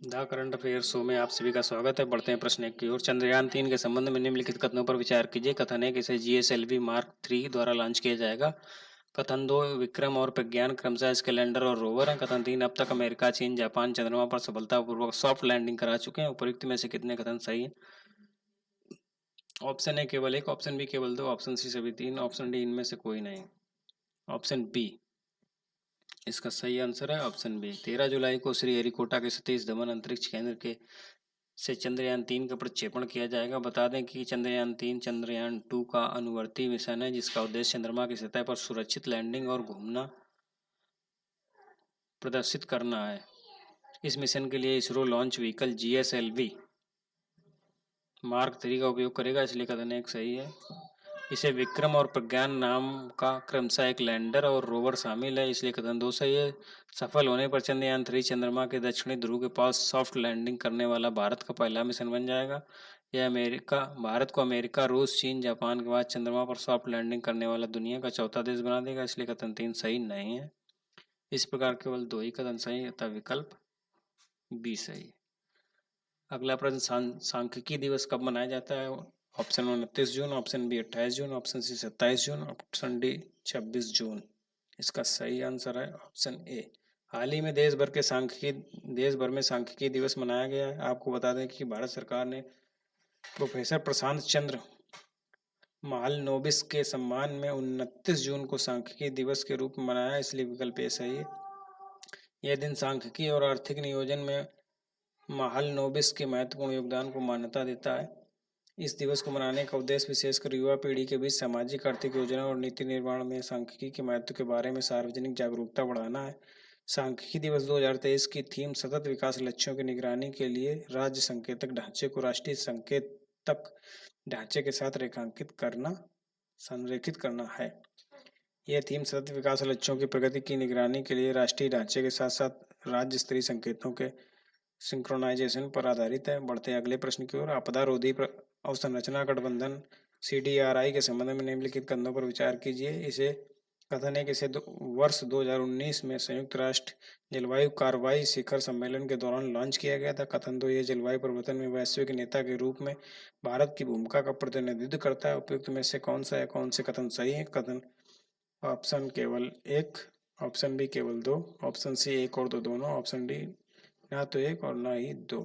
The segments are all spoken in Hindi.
द करंट अफेयर शो में आप सभी का स्वागत है। बढ़ते हैं प्रश्न एक की ओर। चंद्रयान 3 के संबंध में निम्नलिखित कथनों पर विचार कीजिए। कथन 1, इसे GSLV मार्क 3 द्वारा लॉन्च किया जाएगा। कथन 2, विक्रम और प्रज्ञान क्रमशः स्कैलेंडर और रोवर हैं। कथन 3, अब तक अमेरिका, चीन, जापान चंद्रमा पर सफलतापूर्वक सॉफ्ट लैंडिंग करा चुके हैं। उपयुक्त में से कितने कथन सही हैं? ऑप्शन ए केवल एक, ऑप्शन बी केवल दो, ऑप्शन सी सभी तीन, ऑप्शन डी इनमें से कोई नहीं। ऑप्शन बी इसका सही आंसर है, ऑप्शन बी। 13 जुलाई को श्रीहरिकोटा के सतीश धवन अंतरिक्ष केंद्र के से चंद्रयान 3 का प्रक्षेपण किया जाएगा। बता दें कि चंद्रयान 3 चंद्रयान 2 का अनुवर्ती मिशन है, जिसका उद्देश्य चंद्रमा की सतह पर सुरक्षित लैंडिंग और घूमना प्रदर्शित करना है। इस मिशन के लिए ISRO launch vehicle GSLV mark 3 का उपयोग करेगा, इसलिए कथन एक सही है। इसे विक्रम और प्रज्ञान नाम का क्रमशः एक लैंडर और रोवर शामिल है, इसलिए कथन 2 सही है। सफल होने पर चंद्रयान 3 चंद्रमा के दक्षिणी ध्रुव के पास सॉफ्ट लैंडिंग करने वाला भारत का पहला मिशन बन जाएगा। यह भारत को अमेरिका, रूस, चीन, जापान के बाद चंद्रमा पर सॉफ्ट लैंडिंग करने वाला दुनिया का चौथा देश बना देगा, इसलिए कथन 3 सही नहीं है। इस प्रकार केवल दो ही कथन सही है, अतः विकल्प बी सही है। अगला प्रश्न, सांख्यिकी दिवस कब मनाया जाता है? ऑप्शन 29 जून, ऑप्शन बी 28 जून, ऑप्शन सी 27 जून, ऑप्शन डी 26 जून। इसका सही आंसर है ऑप्शन ए। हाल ही में देश भर में सांख्यिकी दिवस मनाया गया है। आपको बता दें कि भारत सरकार ने प्रोफेसर प्रशांत चंद्र महालनोबिस के सम्मान में 29 जून को सांख्यिकी दिवस के रूप में मनाया, इसलिए विकल्प ए सही है। यह दिन सांख्यिकी और आर्थिक नियोजन में महालनोबिस के महत्वपूर्ण योगदान को मान्यता देता है। इस दिवस को मनाने का उद्देश्य विशेषकर युवा पीढ़ी के बीच सामाजिक, आर्थिक योजना और नीति निर्माण में सांख्यिकी के महत्व के बारे में सार्वजनिक जागरूकता बढ़ाना है। सांख्यिकी दिवस 2023 की थीम सतत विकास लक्ष्यों की निगरानी के लिए राज्य संकेतक ढांचे को राष्ट्रीय संकेतक ढांचे के साथ संरेखित करना है। यह थीम सतत विकास लक्ष्यों की प्रगति की निगरानी के लिए राष्ट्रीय ढांचे के साथ साथ राज्य स्तरीय संकेतों के सिंक्रोनाइजेशन पर आधारित है। बढ़ते हैं अगले प्रश्न की ओर। आपदा रोधी अवसंरचना गठबंधन CDRI के संबंध में निम्नलिखित कथनों पर विचार कीजिए। इसे कथन है कि इसे वर्ष 2019 में संयुक्त राष्ट्र जलवायु कार्रवाई शिखर सम्मेलन के दौरान लॉन्च किया गया था। कथन 2, ये जलवायु परिवर्तन में वैश्विक नेता के रूप में भारत की भूमिका का प्रतिनिधित्व करता है। उपयुक्त में से कौन सा है, कौन से कथन सही है? कथन ऑप्शन केवल एक, ऑप्शन बी केवल दो, ऑप्शन सी एक और दो दोनों, ऑप्शन डी ना तो एक और ना ही दो।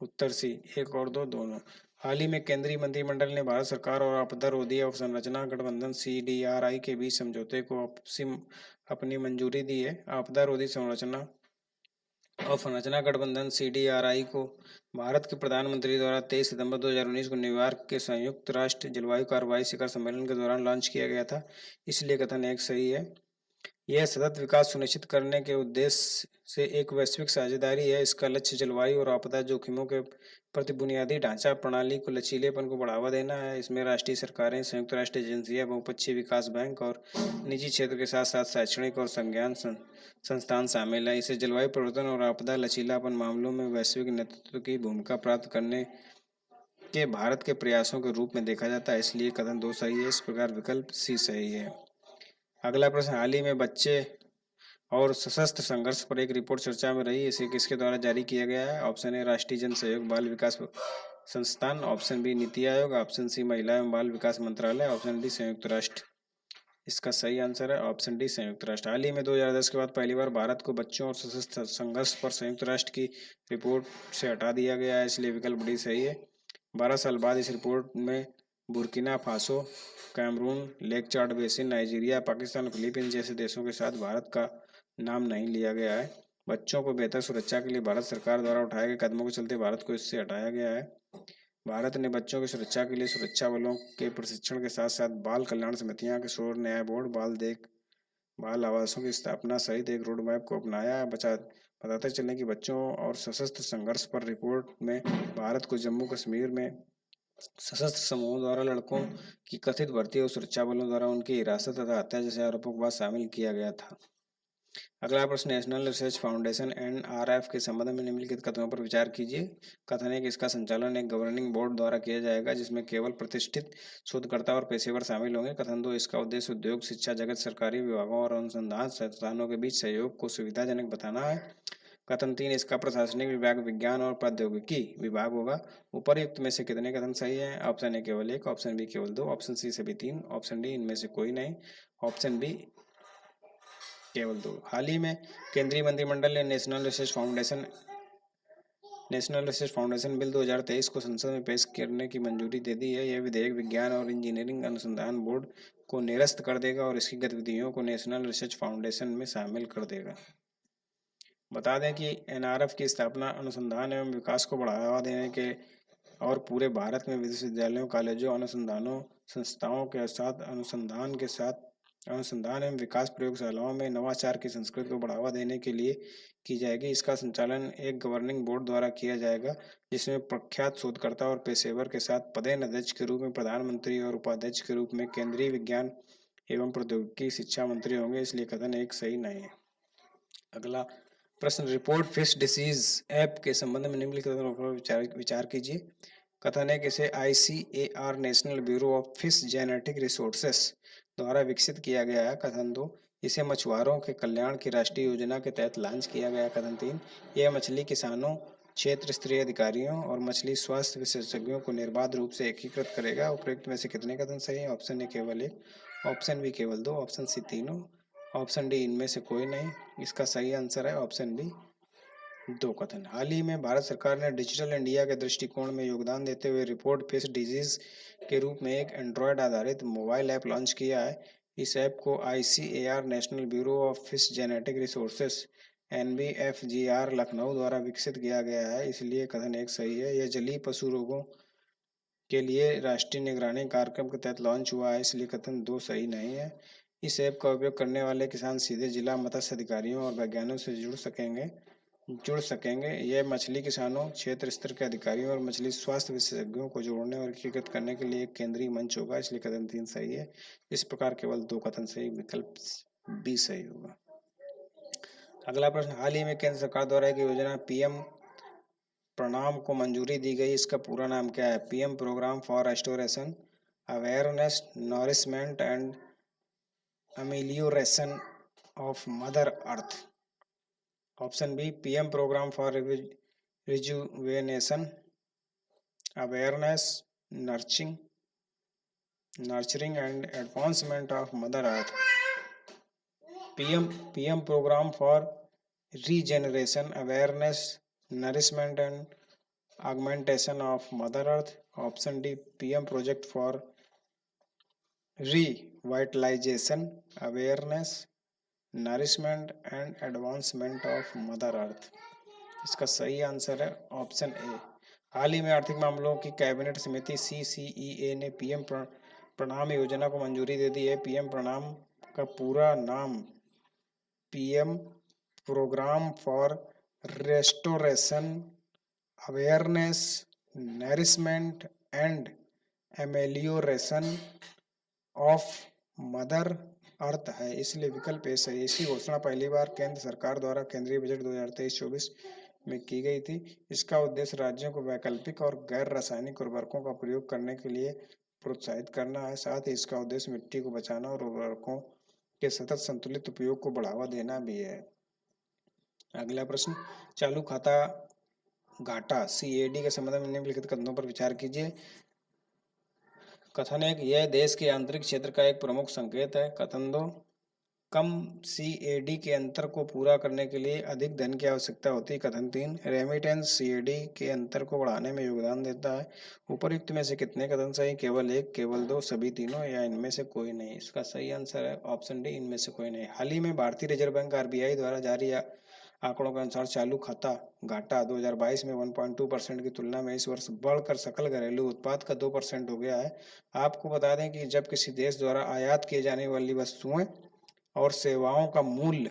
उत्तर सी एक और दो दोनों। हाल ही में केंद्रीय मंत्रिमंडल ने भारत सरकार और आपदा रोधी अवसंरचना गठबंधन CDRI के बीच समझौते को अपनी मंजूरी दी है। आपदा रोधी अवसंरचना गठबंधन CDRI को भारत के प्रधानमंत्री द्वारा 23 सितंबर 2019 को न्यूयॉर्क के संयुक्त राष्ट्र जलवायु कार्रवाई शिखर सम्मेलन के दौरान लॉन्च किया गया था, इसलिए कथन एक सही है। यह सतत विकास सुनिश्चित करने के उद्देश्य से एक वैश्विक साझेदारी है। इसका लक्ष्य जलवायु और आपदा जोखिमों के प्रति बुनियादी ढांचा प्रणाली को लचीलेपन को बढ़ावा देना है। इसमें राष्ट्रीय सरकारें, संयुक्त राष्ट्र एजेंसियां, बहुपक्षीय विकास बैंक और निजी क्षेत्र के साथ साथ शैक्षणिक और संज्ञान संस्थान शामिल है। इसे जलवायु परिवर्तन और आपदा लचीलापन मामलों में वैश्विक नेतृत्व की भूमिका प्राप्त करने के भारत के प्रयासों के रूप में देखा जाता है, इसलिए कथन 2 सही है। इस प्रकार विकल्प सी सही है। अगला प्रश्न, हाल ही में बच्चे और सशस्त्र संघर्ष पर एक रिपोर्ट चर्चा में रही, इसे किसके द्वारा जारी किया गया है? ऑप्शन ए राष्ट्रीय जन सहयोग बाल विकास संस्थान, option B NITI Aayog, option C महिला एवं बाल विकास मंत्रालय, ऑप्शन डी संयुक्त राष्ट्र। इसका सही आंसर है ऑप्शन डी संयुक्त राष्ट्र। हाल ही में 2010 के बाद पहली बार भारत को बच्चों और सशस्त्र संघर्ष पर संयुक्त राष्ट्र की रिपोर्ट से हटा दिया गया है, इसलिए विकल्प डी सही है। 12 साल बाद इस रिपोर्ट में बुर्किना फासो, कैमरून, लेक चाड बेसिन, नाइजीरिया, पाकिस्तान और फिलीपींस जैसे देशों के साथ भारत का नाम नहीं लिया गया है। बच्चों को बेहतर सुरक्षा के लिए भारत सरकार द्वारा उठाए गए कदमों के चलते भारत को इससे हटाया गया है। भारत ने बच्चों की सुरक्षा के लिए सुरक्षा बलों के प्रशिक्षण के साथ साथ बाल कल्याण समितियां, किशोर न्याय बोर्ड, बाल आवासों की स्थापना सहित एक रोड मैप को अपनाया। बताते चलें कि बच्चों और सशस्त्र संघर्ष पर रिपोर्ट में भारत को जम्मू कश्मीर में सशस्त्र समूहों द्वारा लड़कों की कथित भर्ती और सुरक्षा बलों द्वारा उनकी हिरासत तथा हत्या जैसे आरोपों के बाद शामिल किया गया था। अगला प्रश्न, नेशनल रिसर्च फाउंडेशन NRF के संबंध में निम्नलिखित कथनों पर विचार कीजिए। कथन है कि इसका संचालन एक गवर्निंग बोर्ड द्वारा किया जाएगा, जिसमें केवल प्रतिष्ठित शोधकर्ता और पेशेवर शामिल होंगे। कथन 2, इसका उद्देश्य उद्योग, शिक्षा जगत, सरकारी विभागों और अनुसंधान संस्थानों के बीच सहयोग को सुविधाजनक बताना है। कथन 3 इसका प्रशासनिक विभाग विज्ञान और प्रौद्योगिकी विभाग होगा। उपर्युक्त में से कितने कथन सही है? ऑप्शन ए केवल 1, ऑप्शन बी केवल 2, ऑप्शन सी सभी 3, ऑप्शन डी इनमें से कोई नहीं, ऑप्शन बी केवल 2। हाल ही में केंद्रीय मंत्रिमंडल ने नेशनल रिसर्च फाउंडेशन बिल 2023 को संसद में पेश करने की मंजूरी दे दी है। यह विधेयक विज्ञान और इंजीनियरिंग अनुसंधान बोर्ड को निरस्त कर देगा और इसकी गतिविधियों को नेशनल रिसर्च फाउंडेशन में शामिल कर देगा। बता दें कि एनआरएफ की स्थापना अनुसंधान एवं विकास को बढ़ावा देने के और पूरे भारत में विश्वविद्यालयों, कॉलेजों, अनुसंधानों संस्थाओं के साथ अनुसंधान एवं विकास प्रयोगशालाओं में नवाचार की संस्कृति को बढ़ावा देने के लिए की जाएगी। इसका संचालन एक गवर्निंग बोर्ड द्वारा किया जाएगा, जिसमें प्रख्यात शोधकर्ता और पेशेवर के साथ पदेन अध्यक्ष के रूप में प्रधानमंत्री और उपाध्यक्ष के रूप में केंद्रीय विज्ञान एवं प्रौद्योगिकी शिक्षा मंत्री होंगे। इसलिए कथन 1 सही नहीं है। अगला प्रश्न, रिपोर्ट फिश डिसीज ऐप के संबंध में निम्नलिखित कथनों पर विचार कीजिए। कथन 1 इसे ICAR national bureau of fish genetic resources द्वारा विकसित किया गया है। कथन 2 इसे मछुआरों के कल्याण की राष्ट्रीय योजना के तहत लॉन्च किया गया। कथन 3 यह मछली किसानों, क्षेत्र स्तरीय अधिकारियों और मछली स्वास्थ्य विशेषज्ञों को निर्बाध रूप से एकीकृत करेगा। उपयुक्त में से कितने कथन सही है? ऑप्शन ए केवल 1, ऑप्शन बी केवल 2, ऑप्शन सी तीनों, ऑप्शन डी इनमें से कोई नहीं। इसका सही आंसर है ऑप्शन बी 2 कथन। हाल ही में भारत सरकार ने डिजिटल इंडिया के दृष्टिकोण में योगदान देते हुए रिपोर्ट फिश डिजीज के रूप में एक एंड्रॉयड आधारित मोबाइल ऐप लॉन्च किया है। इस ऐप को ICAR national bureau of fish genetic resources NBFGR Lucknow द्वारा विकसित किया गया है। इसलिए कथन 1 सही है। यह जलीय पशु रोगों के लिए राष्ट्रीय निगरानी कार्यक्रम के तहत लॉन्च हुआ है। इसलिए कथन 2 सही नहीं है। इस ऐप का उपयोग करने वाले किसान सीधे जिला मत्स्य अधिकारियों और वैज्ञानिकों से जुड़ सकेंगे। यह मछली किसानों, क्षेत्र स्तर के अधिकारियों और मछली स्वास्थ्य विशेषज्ञों को जोड़ने और एकीकृत करने के लिए एक केंद्रीय मंच होगा। इसलिए कथन 3 सही है। इस प्रकार केवल 2 कथन सही, विकल्प बी सही होगा। अगला प्रश्न, हाल ही में केंद्र सरकार द्वारा एक योजना PM प्रणाम को मंजूरी दी गई। इसका पूरा नाम क्या है? PM program for restoration, awareness, nourishment and amelioration of mother earth. Option B PM program for rejuvenation, awareness, nurturing and advancement of mother earth. PM program for regeneration, awareness, nourishment and augmentation of mother earth. Option D PM project for revitalization, awareness, nourishment and advancement of mother अर्थ। इसका सही आंसर है ऑप्शन ए। हाल ही में आर्थिक मामलों की कैबिनेट समिति CCEA ने PM प्रणाम योजना को मंजूरी दे दी है। PM प्रणाम का पूरा नाम PM program for restoration, awareness, nourishment and amelioration of mother earth है। इसलिए विकल्प ए सही है। इसकी घोषणा पहली बार केंद्र सरकार द्वारा केंद्रीय बजट 2023-24 में की गई थी। इसका उद्देश्य राज्यों को वैकल्पिक और गैर रासायनिक उर्वरकों का प्रयोग करने के लिए प्रोत्साहित करना है। साथ ही इसका उद्देश्य मिट्टी को बचाना और उर्वरकों के सतत संतुलित उपयोग को बढ़ावा देना भी है। अगला प्रश्न, चालू खाता घाटा CAD के संबंध में निम्नलिखित कथनों पर विचार कीजिए। कथन 1 यह देश के आंतरिक क्षेत्र का एक प्रमुख संकेत है। कथन 2 कम CAD के अंतर को पूरा करने के लिए अधिक धन की आवश्यकता होती है। कथन 3 रेमिटेंस CAD के अंतर को बढ़ाने में योगदान देता है। उपर्युक्त में से कितने कथन सही? केवल 1, केवल 2, सभी तीनों या इनमें से कोई नहीं। इसका सही आंसर है ऑप्शन डी इनमें से कोई नहीं। हाल ही में भारतीय रिजर्व बैंक RBI द्वारा जारी आंकड़ों के अनुसार चालू खाता घाटा 2022 में 1.2% की तुलना में इस वर्ष बढ़कर सकल घरेलू उत्पाद का 2% हो गया है। आपको बता दें कि जब किसी देश द्वारा आयात किए जाने वाली वस्तुएं और सेवाओं का मूल्य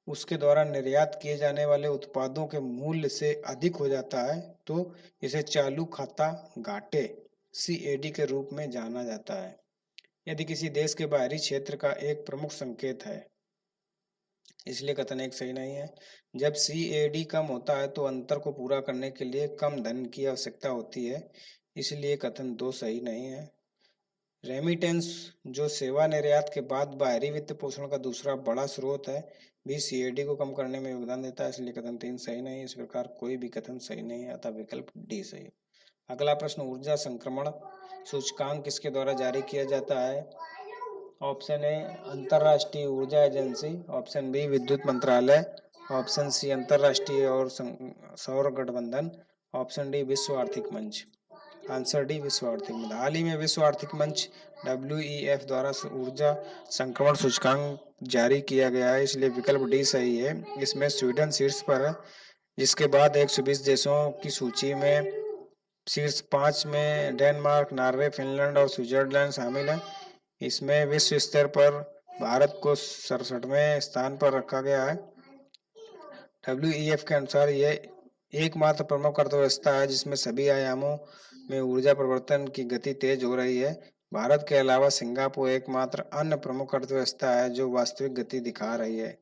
उसके द्वारा निर्यात किए जाने वाले उत्पादों के मूल्य से अधिक हो जाता है तो इसे चालू खाता घाटे CAD के रूप में जाना जाता है। यदि किसी देश के बाहरी क्षेत्र का एक प्रमुख संकेत है। इसलिए कथन 1 सही नहीं है। जब CAD कम होता है तो अंतर को पूरा करने के लिए कम धन की आवश्यकता होती है। इसलिए कथन 2 सही नहीं है। रेमिटेंस जो सेवा निर्यात के बाद बाहरी वित्त पोषण का दूसरा बड़ा स्रोत है, भी सीएडी को कम करने में योगदान देता है, इसलिए कथन 3 सही नहीं है। इस प्रकार कोई भी कथन सही नहीं है, अतः विकल्प डी सही है। अगला प्रश्न, ऊर्जा संक्रमण सूचकांक किसके द्वारा जारी किया जाता है? ऑप्शन ए अंतरराष्ट्रीय ऊर्जा एजेंसी, ऑप्शन बी विद्युत मंत्रालय, ऑप्शन सी अंतरराष्ट्रीय और सौर गठबंधन, ऑप्शन डी विश्व आर्थिक मंच। आंसर डी विश्व आर्थिक मंच। हाल ही में विश्व आर्थिक मंच WEF द्वारा ऊर्जा संक्रमण सूचकांक जारी किया गया है, इसलिए विकल्प डी सही है। इसमें स्वीडन शीर्ष पर है, जिसके बाद 120 देशों की सूची में शीर्ष 5 में डेनमार्क, नॉर्वे, फिनलैंड और स्विट्जरलैंड शामिल है। इसमें विश्व स्तर पर भारत को 67वें स्थान पर रखा गया है। WEF के अनुसार यह एकमात्र प्रमुख अर्थव्यवस्था है जिसमें सभी आयामों में ऊर्जा परिवर्तन की गति तेज हो रही है। भारत के अलावा सिंगापुर एकमात्र अन्य प्रमुख अर्थव्यवस्था है जो वास्तविक गति दिखा रही है।